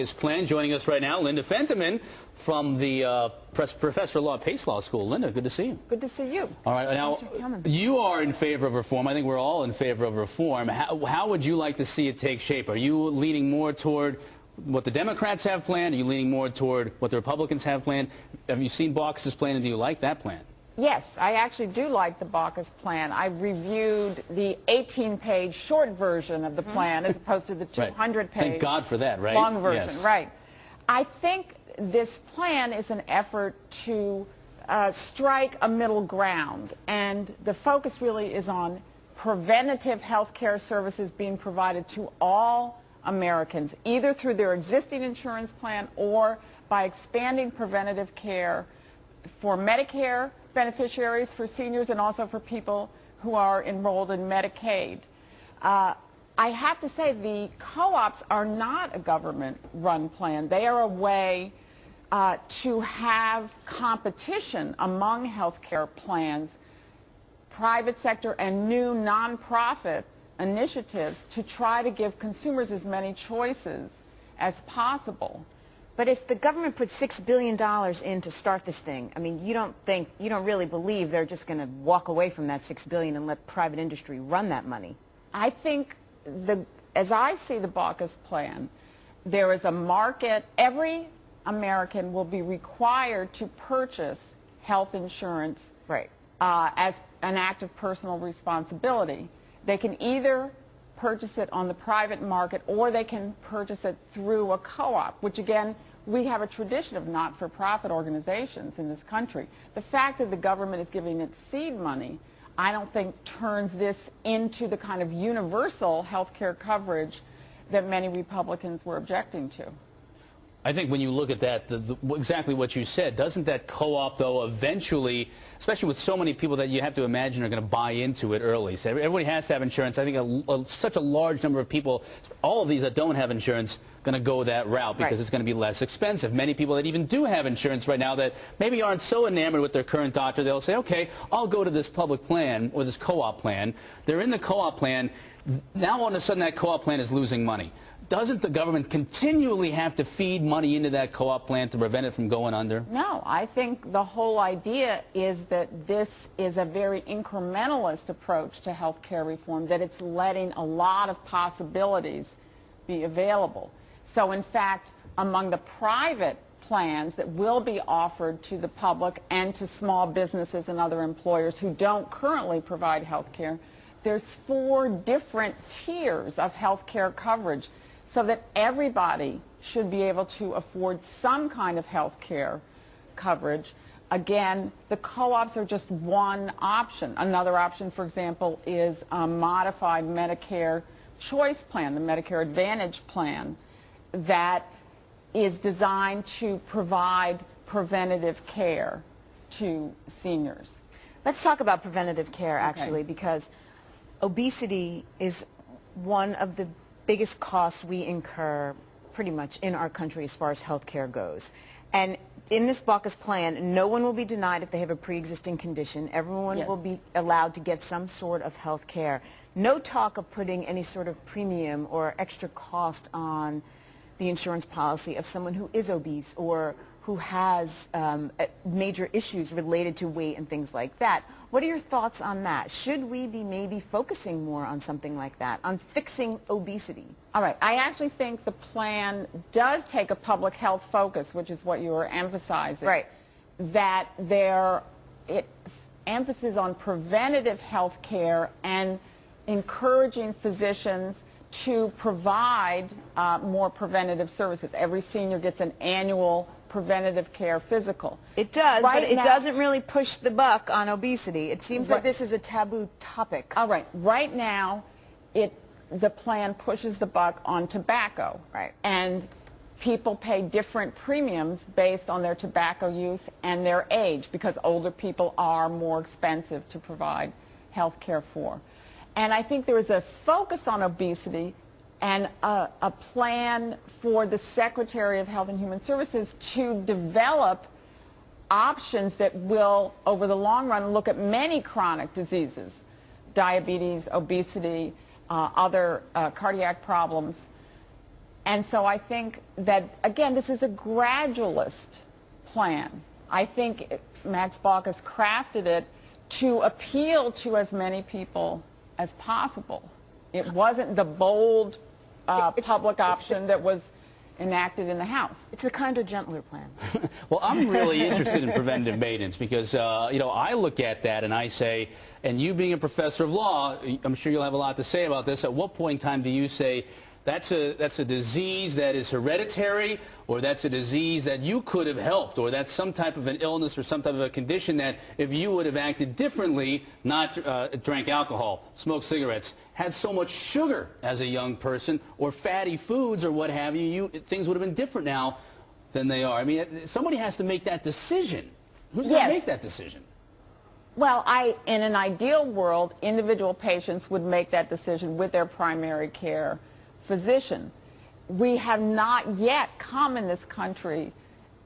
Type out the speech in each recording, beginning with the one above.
His plan. Joining us right now, Linda Fentiman from the Professor of Law at Pace Law School. Linda, good to see you. Good to see you. All right, now you are in favor of reform. I think we're all in favor of reform. How would you like to see it take shape? Are you leaning more toward what the Democrats have planned? Are you leaning more toward what the Republicans have planned? Have you seen Baucus's plan, and do you like that plan? Yes, I actually do like the Baucus plan. I reviewed the 18-page short version of the plan as opposed to the 200-page Thank God for that, right? long version. Yes. Right. I think this plan is an effort to strike a middle ground, and the focus really is on preventative health care services being provided to all Americans, either through their existing insurance plan or by expanding preventative care for Medicare beneficiaries, for seniors, and also for people who are enrolled in Medicaid. I have to say the co-ops are not a government-run plan. They are a way to have competition among health care plans, private sector and new nonprofit initiatives to try to give consumers as many choices as possible. But if the government put $6 billion in to start this thing, I mean, you don't really believe they're just going to walk away from that $6 billion and let private industry run that money? I think, as I see the Baucus plan, there is a market. Every American will be required to purchase health insurance as an act of personal responsibility. They can either purchase it on the private market or they can purchase it through a co-op, which again, we have a tradition of not-for-profit organizations in this country. The fact that the government is giving it seed money, I don't think turns this into the kind of universal health care coverage that many Republicans were objecting to. I think when you look at that, exactly what you said, doesn't that co-op, though, eventually, especially with so many people that you have to imagine are going to buy into it early. So everybody has to have insurance. I think such a large number of people, all of these that don't have insurance, going to go that route because it's going to be less expensive. Many people that even do have insurance right now that maybe aren't so enamored with their current doctor, they'll say, okay, I'll go to this public plan or this co-op plan. They're in the co-op plan. Now all of a sudden that co-op plan is losing money. Doesn't the government continually have to feed money into that co-op plan to prevent it from going under? No, I think the whole idea is that this is a very incrementalist approach to health care reform, that it's letting a lot of possibilities be available. So in fact, among the private plans that will be offered to the public and to small businesses and other employers who don't currently provide health care, there's 4 different tiers of health care coverage, so that everybody should be able to afford some kind of health care coverage. Again, the co-ops are just one option. Another option, for example, is a modified Medicare choice plan, the Medicare Advantage plan, that is designed to provide preventative care to seniors. Let's talk about preventative care, actually, because obesity is one of the biggest costs we incur pretty much in our country as far as health care goes. And in this Baucus plan, no one will be denied if they have a pre-existing condition. Everyone will be allowed to get some sort of health care. No talk of putting any sort of premium or extra cost on the insurance policy of someone who is obese or who has major issues related to weight and things like that. What are your thoughts on that? Should we be maybe focusing more on something like that, on fixing obesity? All right. I actually think the plan does take a public health focus, which is what you were emphasizing. Right. That it's emphasis on preventative health care and encouraging physicians to provide more preventative services. Every senior gets an annual preventative care physical. It does, but it doesn't really push the buck on obesity. It seems like this is a taboo topic. All right. Right now, the plan pushes the buck on tobacco. Right. And people pay different premiums based on their tobacco use and their age, because older people are more expensive to provide health care for. And I think there is a focus on obesity and a plan for the Secretary of Health and Human Services to develop options that will, over the long run, look at many chronic diseases, diabetes, obesity, other cardiac problems, And so I think that, again, this is a gradualist plan. I think Max Baucus has crafted it to appeal to as many people as possible. It wasn't the bold public option that was enacted in the House. It's a kinder, gentler plan. Well, I'm really interested in preventative maintenance because, you know, I look at that and I say, and you being a professor of law, I'm sure you'll have a lot to say about this. At what point in time do you say that's a disease that is hereditary, or that's a disease that you could have helped, or that's some type of an illness or some type of a condition that if you would have acted differently, not drank alcohol, smoked cigarettes, had so much sugar as a young person, or fatty foods or what have you, things would have been different now than they are. I mean, somebody has to make that decision. Who's going to make that decision? Well, in an ideal world, individual patients would make that decision with their primary care physician. We have not yet come in this country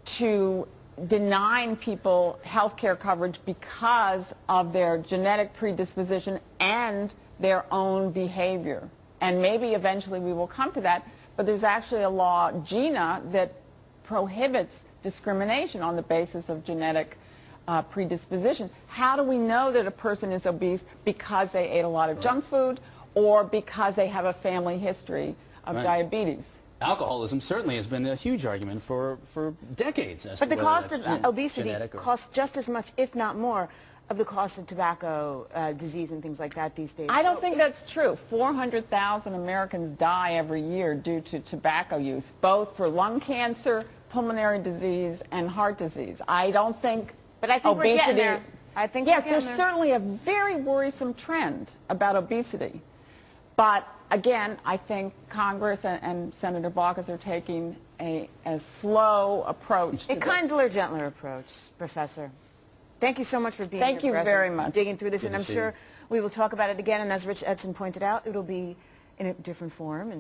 to denying people health care coverage because of their genetic predisposition and their own behavior. And maybe eventually we will come to that, but there's actually a law, GINA, that prohibits discrimination on the basis of genetic predisposition. How do we know that a person is obese because they ate a lot of junk food or because they have a family history of diabetes? Alcoholism certainly has been a huge argument for decades. But the cost of obesity costs just as much, if not more, of the cost of tobacco disease and things like that these days. I don't think that's true. 400,000 Americans die every year due to tobacco use, both for lung cancer, pulmonary disease, and heart disease. I don't think But I think obesity... we're getting there. I think yes, there's certainly a very worrisome trend about obesity. But again, I think Congress and Senator Baucus are taking a slow approach. A kinder, gentler approach, Professor. Thank you so much for being here. Thank you very much. Digging through this, and I'm sure we will talk about it again. And as Rich Edson pointed out, it'll be in a different form.